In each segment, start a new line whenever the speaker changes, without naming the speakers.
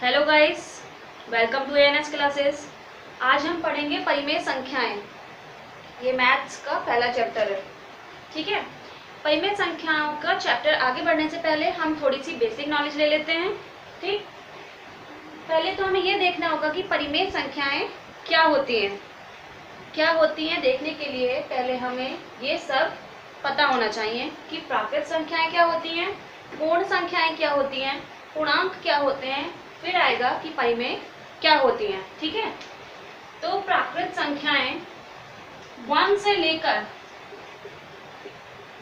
Hello guys, welcome to ANS classes. आज हम पढ़ेंगे परिमेय संख्याएं। ये मैथ्स का पहला चैप्टर है। ठीक है, परिमेय संख्याओं का चैप्टर आगे बढ़ने से पहले हम थोड़ी सी बेसिक नॉलेज ले लेते हैं। ठीक, पहले तो हमें ये देखना होगा कि परिमेय संख्याएं क्या होती हैं। क्या होती हैं देखने के लिए पहले हमें ये सब पता होना चाहिए कि प्राकृत संख्याएं क्या होती हैं, पूर्ण संख्याएं क्या होती हैं, पूर्णांक क्या होते हैं, फिर आएगा कि परिमेय क्या होती हैं। ठीक है, तो प्राकृत संख्याएं 1 से लेकर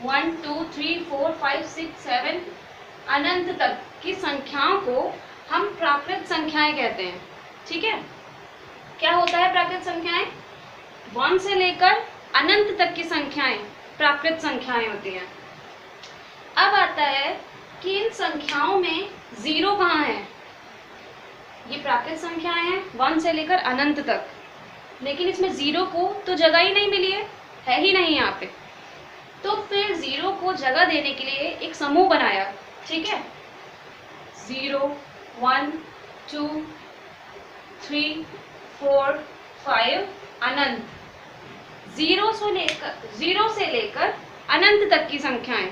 1 2 3 4 5 6 7 अनंत तक की संख्याओं को हम प्राकृत संख्याएं कहते हैं। ठीक है, क्या होता है प्राकृत संख्याएं? 1 से लेकर अनंत तक की संख्याएं प्राकृत संख्याएं होती हैं। अब आता है कि इन संख्याओं में जीरो कहाँ है। ये प्राकृत संख्याएं हैं 1 से लेकर अनंत तक, लेकिन इसमें जीरो को तो जगह ही नहीं मिली है ही नहीं यहाँ पे। तो फिर जीरो को जगह देने के लिए एक समूह बनाया। ठीक है, 0 1 2 3 4 5 अनंत, जीरो से लेकर अनंत तक की संख्याएं।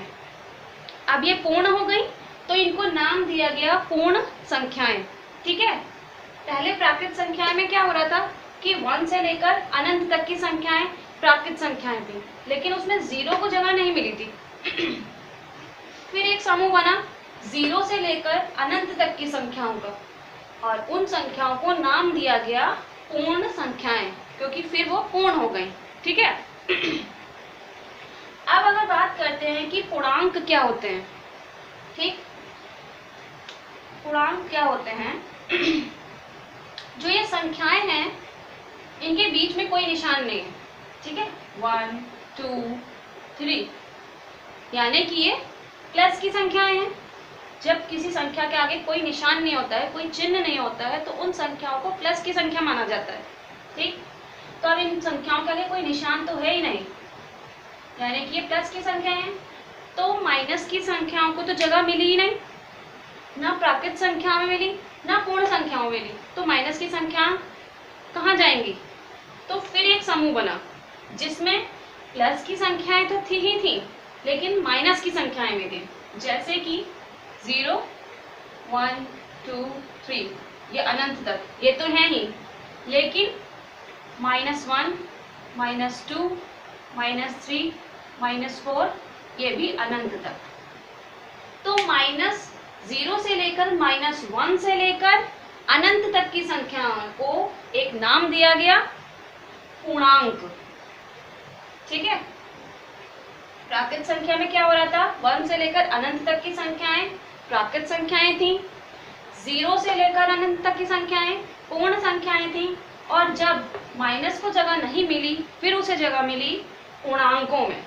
अब ये पूर्ण हो गई तो इनको नाम दिया गया पूर्ण संख्याएं। ठीक है, पहले प्राकृत संख्याएं में क्या हो रहा था कि 1 से लेकर अनंत तक की संख्याएं प्राकृत संख्याएं थी, लेकिन उसमें जीरो को जगह नहीं मिली थी। फिर एक समूह बना 0 से लेकर अनंत तक की संख्याओं का, और उन संख्याओं को नाम दिया गया पूर्ण संख्याएं, क्योंकि फिर वो पूर्ण हो गई। ठीक है, अब अगर बात करते हैं कि पूर्णांक क्या होते हैं। ठीक, पूर्णांक क्या होते हैं? जो ये संख्याएं हैं इनके बीच में कोई निशान नहीं है। ठीक है, 1 2 3, यानी कि ये प्लस की संख्याएं हैं। जब किसी संख्या के आगे कोई निशान नहीं होता है, कोई चिन्ह नहीं होता है, तो उन संख्याओं को प्लस की संख्या माना जाता है। ठीक, तो अब इन संख्याओं के आगे कोई निशान तो है ही नहीं, यानी कि ये प्लस की संख्या है। तो माइनस की संख्याओं को तो जगह मिली ही नहीं, ना प्राकृत संख्या में मिली ना पूर्ण संख्याओं में मिली, तो माइनस की संख्या कहाँ जाएंगी? तो फिर एक समूह बना जिसमें प्लस की संख्याएं तो थी ही थी, लेकिन माइनस की संख्याएं भी थी, जैसे कि 0 1 2 3, ये अनंत तक ये तो है ही, लेकिन -1 -2 -3 -4 ये भी अनंत तक। तो -0 से लेकर -1 से लेकर अनंत तक की संख्याओं को एक नाम दिया गया पूर्णांक। ठीक है, प्राकृत संख्या में क्या हो रहा था? 1 से लेकर अनंत तक की संख्याएं प्राकृत संख्याएं थी, 0 से लेकर अनंत तक की संख्याएं पूर्ण संख्याएं थी, और जब माइनस को जगह नहीं मिली फिर उसे जगह मिली पूर्णांकों में।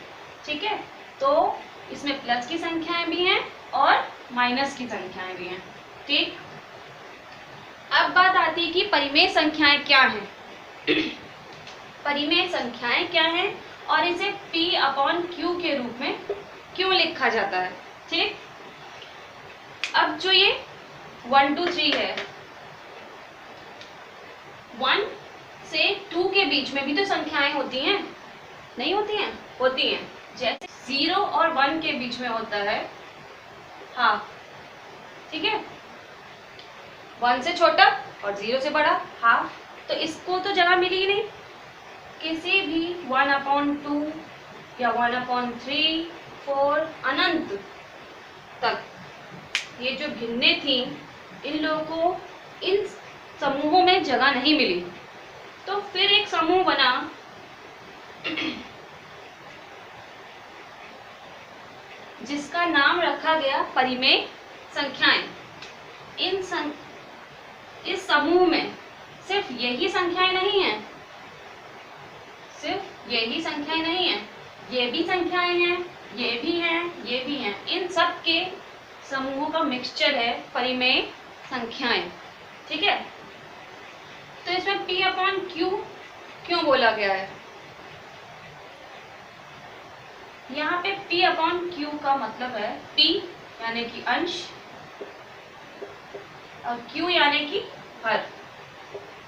ठीक है, तो इसमें प्लस की संख्याएं भी हैं और माइनस की संख्याएं भी हैं। ठीक, अब बात आती है कि परिमेय संख्याएं क्या हैं। परिमेय संख्याएं क्या हैं और इसे P/Q के रूप में क्यों लिखा जाता है। ठीक, अब जो ये 1 2 3 है, 1 से 2 के बीच में भी तो संख्याएं होती हैं, नहीं होती हैं? होती हैं। जैसे 0 और 1 के बीच में होता है हाफ। ठीक है, 1 से छोटा और 0 से बड़ा हाफ, तो इसको तो जगह मिली ही नहीं। किसी भी 1/2 या 1/3 4 अनंत तक ये जो भिन्नें थी, इन लोगों को इन समूहों में जगह नहीं मिली। तो फिर एक समूह बना जिसका नाम रखा गया परिमेय संख्याएं। इस समूह में सिर्फ यही संख्याएं नहीं हैं, सिर्फ यही संख्याएं नहीं हैं, ये भी संख्याएं हैं, ये भी हैं, ये भी हैं। इन सब के समूहों का मिक्सचर है परिमेय संख्याएं। ठीक है, तो इसमें P/Q क्यों बोला गया है? यहाँ पे P/Q का मतलब है P यानी कि अंश, और q यानी कि हर।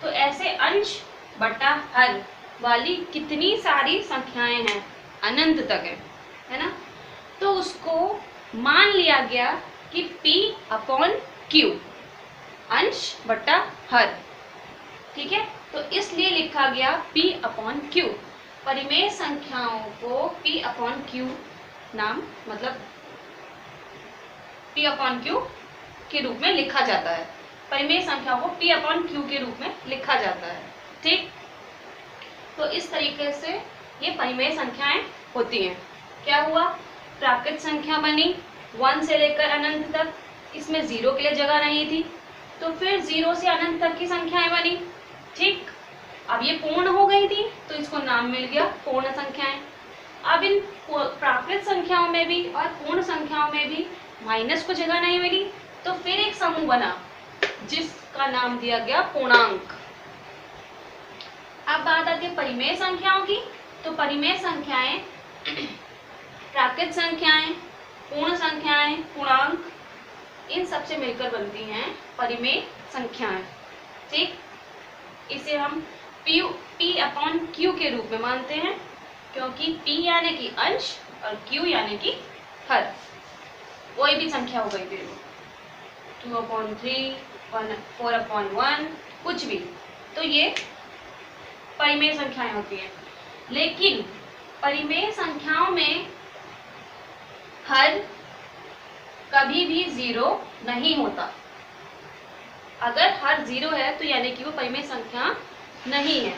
तो ऐसे अंश बटा हर वाली कितनी सारी संख्याएं हैं, अनंत तक है ना, तो उसको मान लिया गया कि p अपॉन q, अंश बटा हर। ठीक है, तो इसलिए लिखा गया p अपॉन q। परिमेय संख्याओं को p अपॉन q नाम मतलब p अपॉन q के रूप में लिखा जाता है। परिमेय संख्याओं को p अपॉन q के रूप में लिखा जाता है। ठीक, तो इस तरीके से ये परिमेय संख्याएं होती हैं। क्या हुआ, प्राकृत संख्या बनी 1 से लेकर अनंत तक, इसमें 0 के लिए जगह नहीं थी, तो फिर 0 से अनंत तक की संख्याएं बनी। ठीक, अब ये पूर्ण हो गई थी तो इसको नाम मिल गया पूर्ण संख्याएं। अब इन प्राकृत संख्याओं में भी और पूर्ण संख्याओं में भी माइनस को जगह नहीं मिली, तो फिर एक समूह बना जिसका नाम दिया गया पूर्णांक। अब बात आती है परिमेय संख्याओं की। तो परिमेय संख्याएं प्राकृत संख्याएं, पूर्ण संख्याएं, पूर्णांक, इन सब से मिलकर बनती हैं परिमेय संख्याएं। ठीक, इसे हम p अपॉन q के रूप में मानते हैं, क्योंकि p यानी कि अंश और q यानी कि हर। कोई भी संख्या हो गई फिर 2/3, 4/1, कुछ भी, तो ये परिमेय संख्याएं होती हैं। लेकिन परिमेय संख्याओं में हर कभी भी 0 नहीं होता। अगर हर 0 है तो यानी कि वो परिमेय संख्या नहीं है।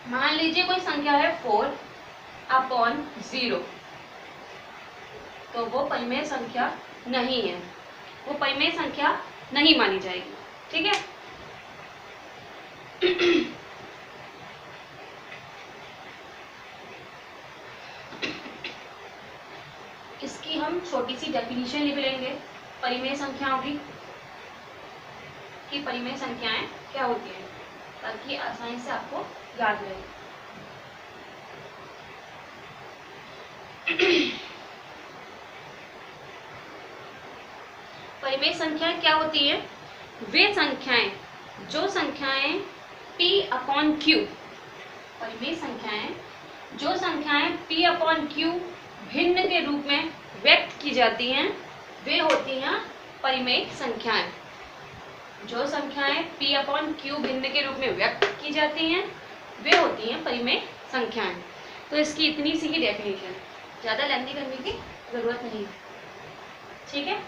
मान लीजिए कोई संख्या है 4/0, तो वो परिमेय संख्या नहीं है, वो परिमेय संख्या नहीं मानी जाएगी। ठीक है, इसकी हम छोटी सी डेफिनेशन लिख लेंगे परिमेय संख्याओं की, कि परिमेय संख्याएं क्या होती हैं, ताकि आसानी से आपको याद रहे। परिमेय संख्याएं क्या होती है, वे संख्याएं जो संख्याएं p अपॉन q, परिमेय संख्याएं जो संख्याएं p अपॉन q भिन्न के रूप में व्यक्त की जाती हैं, वे होती हैं परिमेय संख्याएं। जो संख्याएं p अपॉन q भिन्न के रूप में व्यक्त की जाती हैं, वे होती हैं परिमेय संख्याएं। तो इसकी इतनी सी ही डेफिनेशन, ज़्यादा लेंथी करने की जरूरत नहीं है। ठीक है,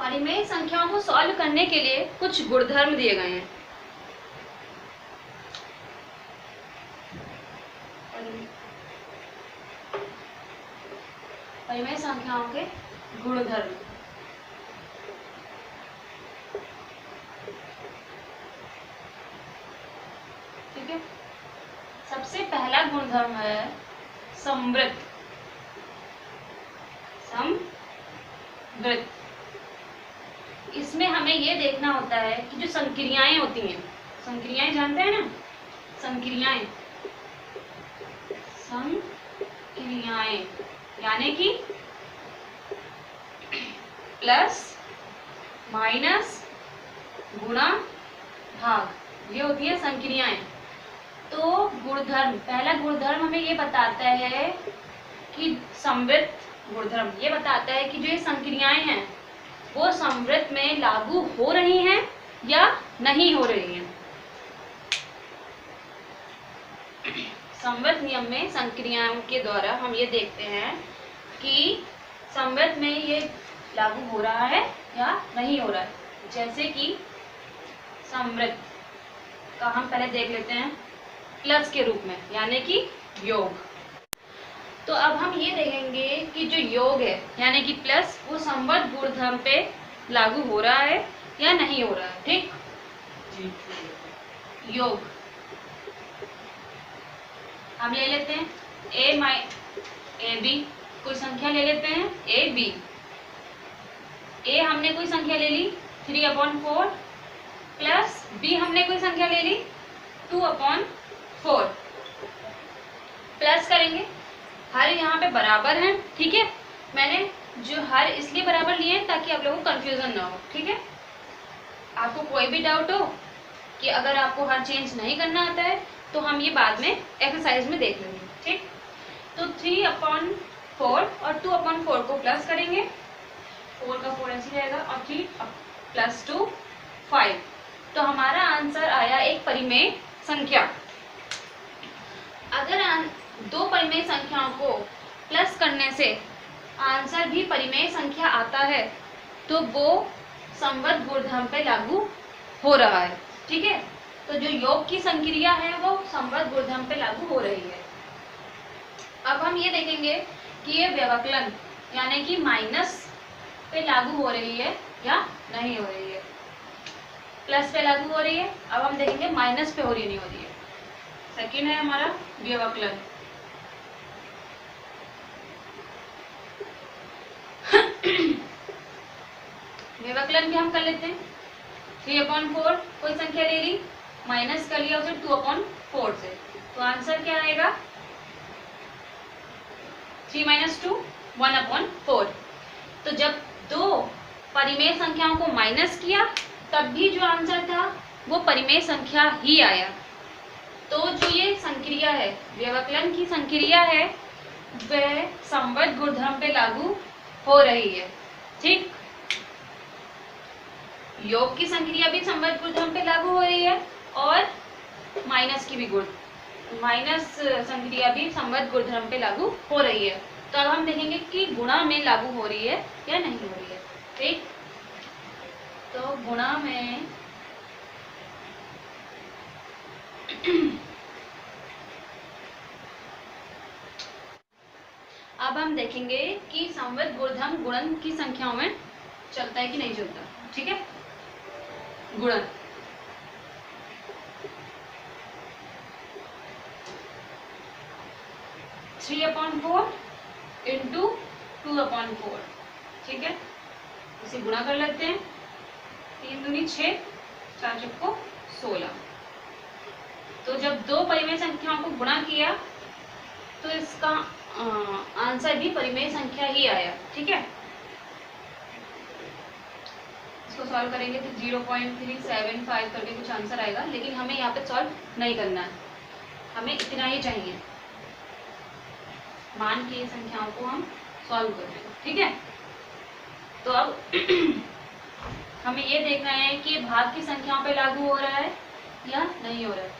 परिमेय संख्याओं को सॉल्व करने के लिए कुछ गुणधर्म दिए गए हैं। परिमेय संख्याओं के गुणधर्म, ठीक है। सबसे पहला गुणधर्म है समवृत्त। समवृत्त, इसमें हमें ये देखना होता है कि जो संक्रियाएं होती हैं, संक्रियाएं जानते हैं ना, संक्रियाएं, संक्रियाएं यानी कि प्लस माइनस गुणा भाग, ये होती है संक्रियाएं। तो गुणधर्म, पहला गुणधर्म हमें ये बताता है कि समवृत्त गुणधर्म ये बताता है कि जो ये संक्रियाएं हैं वो समवृत्त में लागू हो रही हैं या नहीं हो रही हैं। समवृत्त नियम में संक्रियाओं के द्वारा हम ये देखते हैं कि समवृत्त में ये लागू हो रहा है या नहीं हो रहा है। जैसे कि समवृत्त का हम पहले देख लेते हैं प्लस के रूप में, यानी कि योग। तो अब हम ये देखेंगे कि जो योग है यानी कि प्लस, वो समवृत्त गुणधर्म पे लागू हो रहा है या नहीं हो रहा है। ठीक, योग हम ले लेते हैं ए बी, कोई संख्या ले लेते हैं ए बी। ए हमने कोई संख्या ले ली 3/4 प्लस बी हमने कोई संख्या ले ली 2/4। प्लस करेंगे, हर यहाँ पे बराबर हैं। ठीक है, मैंने जो हर इसलिए बराबर लिए हैं ताकि आप लोगों को कंफ्यूजन ना हो, ठीक है। आपको कोई भी डाउट हो कि अगर आपको हर चेंज नहीं करना आता है तो हम ये बाद में एक्सरसाइज में देख लेंगे, ठीक। तो 3/4 और 2/4 को प्लस करेंगे, 4 का 4 ऐसे रहेगा और 3 + 2 5। तो हमारा आंसर आया एक परिमेय संख्या। अगर दो परिमेय संख्याओं को प्लस करने से आंसर भी परिमेय संख्या आता है तो वो संवत् गुणधर्म पे लागू हो रहा है, ठीक है। तो जो योग की संक्रिया है वो संवत् गुणधर्म पे लागू हो रही है। अब हम ये देखेंगे कि ये व्यवकलन यानी कि माइनस पे लागू हो रही है या नहीं हो रही है। प्लस पे लागू हो रही है, अब हम देखेंगे माइनस पे हो रही नहीं हो रही है। सेकंड है हमारा व्यवकलन। व्यवकलन भी हम कर लेते हैं। 3/4 कोई संख्या ले ली, माइनस कर लिया फिर 2/4 से, तो आंसर क्या आएगा 3 - 2 1/4। तो जब दो परिमेय संख्याओं को माइनस किया तब भी जो आंसर था वो परिमेय संख्या ही आया। तो जो ये संक्रिया है, व्यवकलन की संक्रिया है, वह संवत् गुणधर्म पे लागू हो रही है, ठीक। योग की संक्रिया भी संवत् गुणधर्म पे लागू हो रही है और माइनस संक्रिया भी संवत् गुणधर्म पे लागू हो रही है। तो अब हम देखेंगे कि गुणा में लागू हो रही है या नहीं हो रही है, ठीक। तो गुणा में अब हम देखेंगे कि संवत् गुणधर्म गुणन की संख्याओं में चलता है कि नहीं चलता, ठीक है। गुणन 3/4 × 2/4, ठीक है। इसे गुणा कर लेते हैं। 3 दूनी 6, 4 चौको 16। तो जब दो परिमेय संख्याओं को गुणा किया तो इसका आंसर भी परिमेय संख्या ही आया, ठीक है। इसको सॉल्व करेंगे तो 0.375 करके कुछ आंसर आएगा, लेकिन हमें यहाँ पे सॉल्व नहीं करना है, हमें इतना ही चाहिए। मान की संख्याओं को हम सॉल्व कर लेंगे, ठीक है। तो अब हमें ये देखना है कि भाग की संख्याओं पे लागू हो रहा है या नहीं हो रहा है।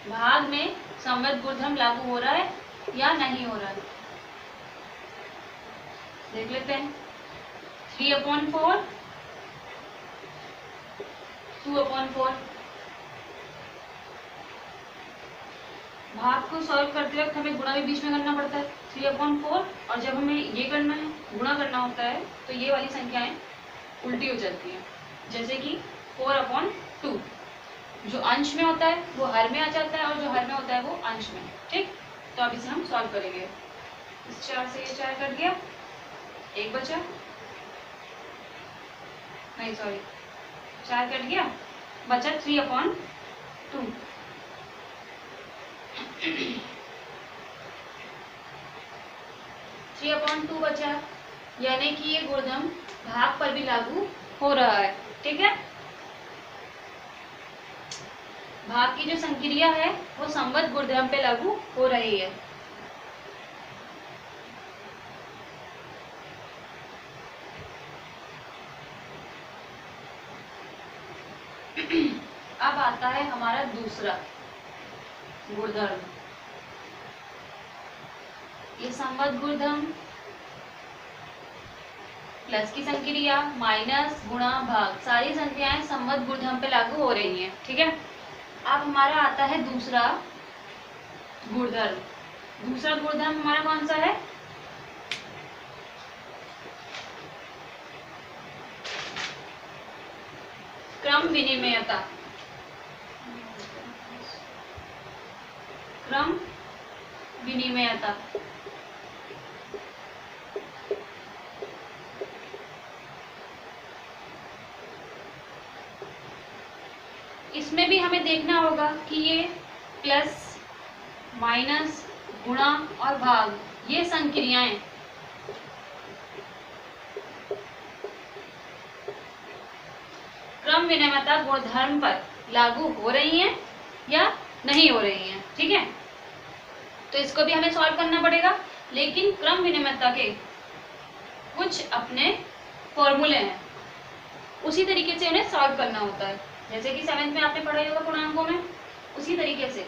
भाग में संवत् गुणधर्म लागू हो रहा है या नहीं हो रहा है, देख लेते हैं। 3/4 2/4। भाग को सॉल्व करते वक्त हमें गुणा भी बीच में करना पड़ता है, 3/4। और जब हमें ये करना है, गुणा करना होता है, तो ये वाली संख्याएं उल्टी हो जाती हैं। जैसे कि 4/2 जो अंश में होता है वो हर में आ जाता है और जो हर में होता है वो अंश में, ठीक। तो अब इसे हम सॉल्व करेंगे। इस 4 से ये 4 कट गया, एक बचा, नहीं सॉरी 4 कट गया, बचा 3/2। 3/2 बचा, यानी कि ये गुणधर्म भाग पर भी लागू हो रहा है, ठीक है। भाग की जो संक्रिया है वो संवत् गुणधर्म पे लागू हो रही है। अब आता है हमारा दूसरा गुणधर्म। ये संवत् गुणधर्म प्लस की संक्रिया, माइनस, गुणा, भाग, सारी संख्याएं संवत् गुणधर्म पे लागू हो रही हैं, ठीक है। अब हमारा आता है दूसरा गुणधर्म। दूसरा गुणधर्म हमारा कौन सा है, क्रम विनिमयता। क्रम विनिमयता इसमें भी हमें देखना होगा कि ये प्लस माइनस गुणा और भाग ये संक्रियाएं क्रम विनिमयता गुणधर्म पर लागू हो रही हैं या नहीं हो रही हैं। ठीक है, तो इसको भी हमें सॉल्व करना पड़ेगा, लेकिन क्रम विनिमयता के कुछ अपने फॉर्मूले हैं, उसी तरीके से उन्हें सॉल्व करना होता है। जैसे कि 7th में आपने पढ़ा होगा पूर्णांकों में, उसी तरीके से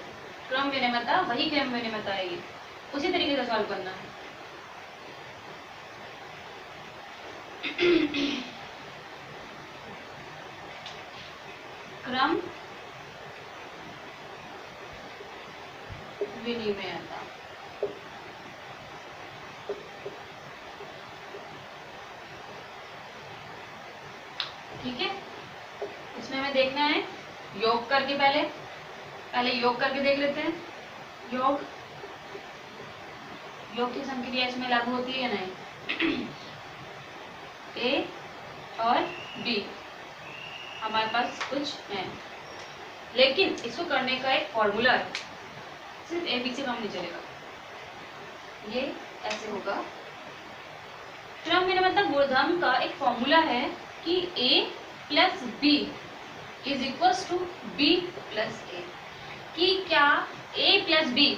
क्रम विनिमयता, वही क्रम विनिमयता है, ये उसी तरीके से सॉल्व करना है। क्रम विनिमयता, ठीक है। इसमें हमें देखना है योग करके, पहले योग करके देख लेते हैं। योग की संक्रिया इसमें लागू होती है या नहीं। ए और बी हमारे पास कुछ है, लेकिन इसको करने का एक फॉर्मूला है, सिर्फ ए बी से काम नहीं चलेगा। ये ऐसे होगा, क्रम विनिमयता गुणधर्म का एक फॉर्मूला है कि a plus B is equals to B plus A, कि क्या a प्लस बी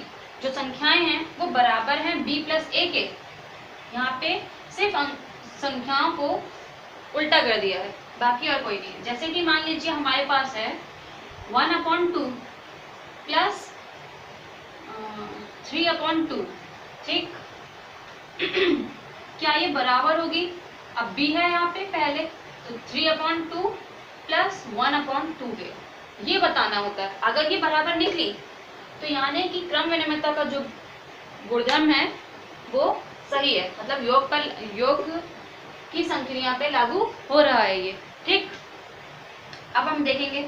जो संख्याएं हैं वो बराबर हैं b प्लस ए के। यहाँ पे सिर्फ संख्याओं को उल्टा कर दिया है, बाकी और कोई नहीं। जैसे कि मान लीजिए हमारे पास है 1/2 प्लस 3/2, ठीक। क्या ये बराबर होगी? अब b है यहाँ पे पहले, तो 3/2 प्लस 1/2 के, ये बताना होता है। अगर ये बराबर निकली तो यानी कि क्रम विनिमयता का जो गुणधर्म है वो सही है, मतलब योग की संक्रिया पे लागू हो रहा है ये, ठीक। अब हम देखेंगे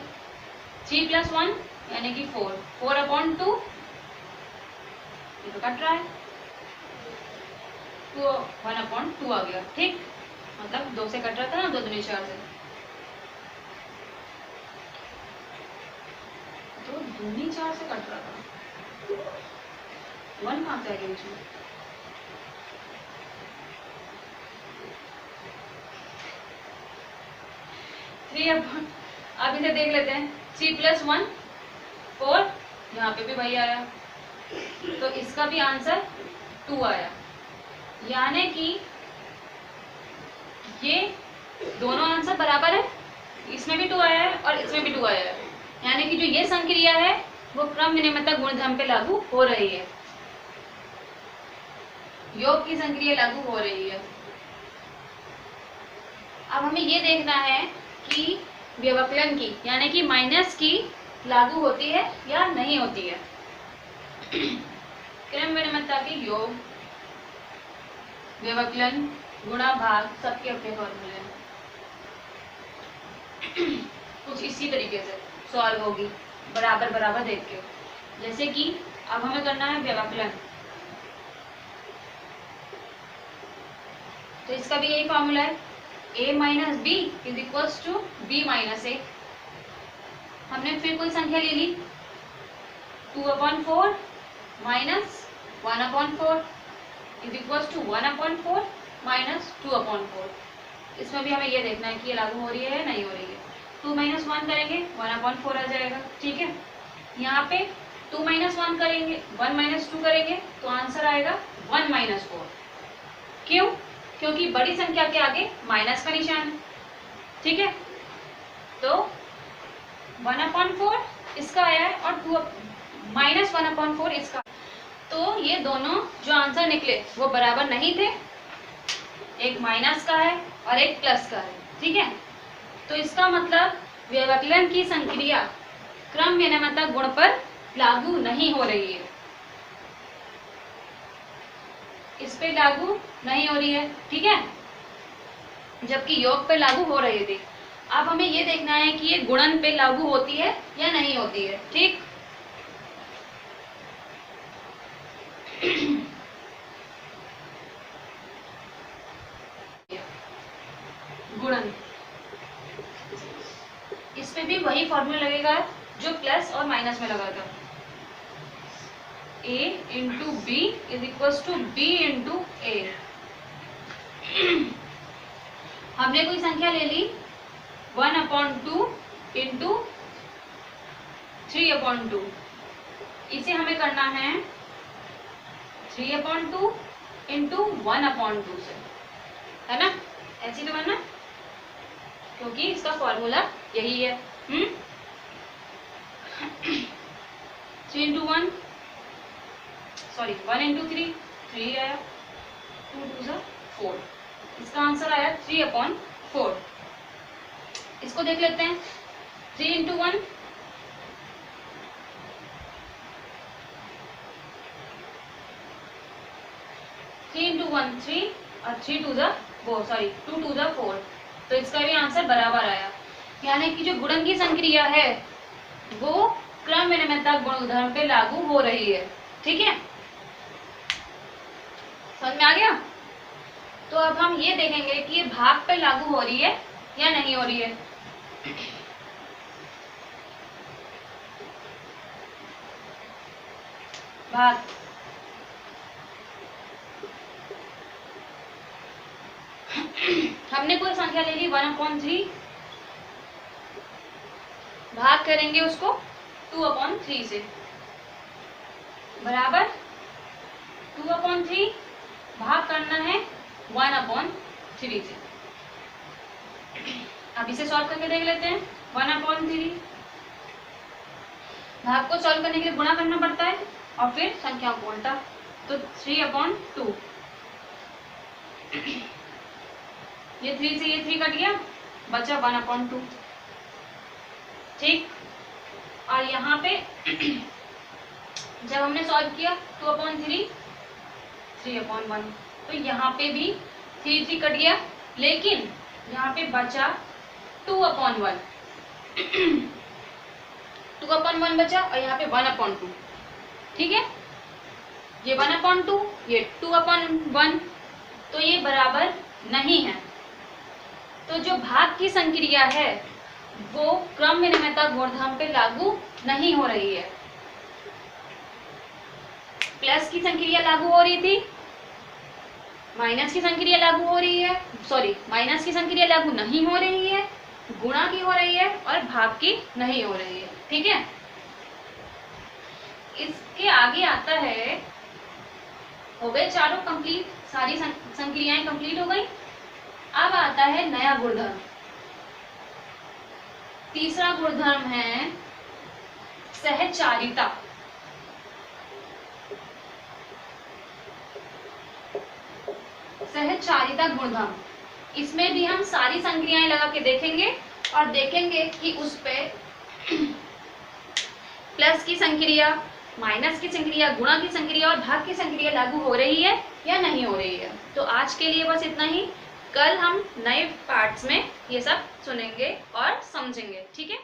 3 + 1 यानी कि 4/2, ये तो कट रहा है, तो 1/2 आ गया, ठीक। मतलब 2 से कट रहा था ना, 2 दूनी 4 से, तो दूनी 4 से कट रहा था, 1 कहाँ से आ गया बीच में? अब इसे देख लेते हैं। 3 + 1 4, यहाँ पे भी वही आया, तो इसका भी आंसर 2 आया। यानी कि ये दोनों आंसर बराबर है, इसमें भी 2 आया है और इसमें भी 2 आया है। यानी कि जो ये संक्रिया है वो क्रम विनिमयता गुणधर्म पे लागू हो रही है, योग की संक्रिया लागू हो रही है। अब हमें ये देखना है कि व्यवकलन की यानी कि माइनस की लागू होती है या नहीं होती है। क्रम विनिमयता की योग, व्यवकलन, गुणा, भाग सबके अपने फॉर्मूले हैं। कुछ इसी तरीके से सॉल्व होगी, बराबर बराबर देख के। जैसे कि अब हमें करना है व्यवकलन, तो इसका भी यही फॉर्मूला है, a - b = b - a। हमने फिर कोई संख्या ले ली, 2/4 - 1/4 = 1/4 - 2/4। इसमें भी हमें ये देखना है कि ये लागू हो रही है या नहीं हो रही है। 2 - 1 करेंगे 1/4 आ जाएगा, ठीक है। यहाँ पे 2 - 1 करेंगे, 1 - 2 करेंगे तो आंसर आएगा 1 - 4। क्यों? क्योंकि बड़ी संख्या के आगे माइनस का निशान है, ठीक है। तो 1/4 इसका आया है और -1/4 इसका। तो ये दोनों जो आंसर निकले वो बराबर नहीं थे, एक माइनस का है और एक प्लस का है, ठीक है। तो इसका मतलब व्यवकलन की संक्रिया क्रम विनिमयता गुण पर लागू नहीं हो रही है, इस पे लागू नहीं हो रही है, ठीक है, जबकि योग पे लागू हो रही थी। अब हमें ये देखना है कि ये गुणन पे लागू होती है या नहीं होती है, ठीक। गुणन, इस पे भी वही फॉर्मूला लगेगा जो प्लस और माइनस में लगा था। A into B is equal to B into A. हमने कोई संख्या ले ली 1/2 इंटू 3/2, इसे हमें करना है 3/2 इंटू 1/2 से, है ना? ऐसी तो करना, क्योंकि इसका फॉर्मूला यही है। 3 इंटू 1 सॉरी 1 इंटू 3 3 आया, 2 2 सा 4, इसका आंसर आया 3/4। इसको देख लेते हैं। 3 इंटू 1 3 इंटू 1 3 और 3 2 सा 4 सॉरी 2 2 सा 4, तो इसका भी आंसर बराबर आया। यानी कि जो गुणन की संक्रिया है वो क्रम विनिमयता गुणधर्म पे लागू हो रही है। ठीक है, समझ में आ गया? तो अब हम ये देखेंगे कि ये भाग पे लागू हो रही है या नहीं हो रही है। भाग, हमने कोई संख्या ले ली 1/3, भाग करेंगे उसको 2/3 से, बराबर 2/3 भाग करना है 1/3 से। अब इसे सॉल्व करके देख लेते हैं। 1/3 भाग को सॉल्व करने के लिए गुणा करना पड़ता है और फिर संख्या को उल्टा, तो 3/2, ये 3 से ये 3 कट गया, बचा 1/2। ठीक, और यहाँ पे जब हमने सॉल्व किया 2/3 3/1, तो यहाँ पे भी 3 3 कट गया, लेकिन यहाँ पे बचा 2/1 2/1 बचा, और यहाँ पे 1/2। ठीक है, ये 1/2 ये 2/1, तो ये बराबर नहीं है। तो जो भाग की संक्रिया है वो क्रम विनिमयता गुणधर्म पे लागू नहीं हो रही है। प्लस की संक्रिया लागू हो रही थी, माइनस की संक्रिया लागू हो रही है, सॉरी माइनस की संक्रिया लागू नहीं हो रही है, गुणा की हो रही है और भाग की नहीं हो रही है। ठीक है, इसके आगे आता है, हो गए चारों कंप्लीट, सारी संक्रियाएं कंप्लीट हो गई। अब आता है नया गुणधर्म। तीसरा गुणधर्म है सहचारिता। सहचारिता गुणधर्म, इसमें भी हम सारी संक्रियाएं लगा के देखेंगे और देखेंगे कि उस पे प्लस की संक्रिया, माइनस की संक्रिया, गुणा की संक्रिया और भाग की संक्रिया लागू हो रही है या नहीं हो रही है। तो आज के लिए बस इतना ही। कल हम नए पार्ट्स में ये सब सुनेंगे और समझेंगे। ठीक है।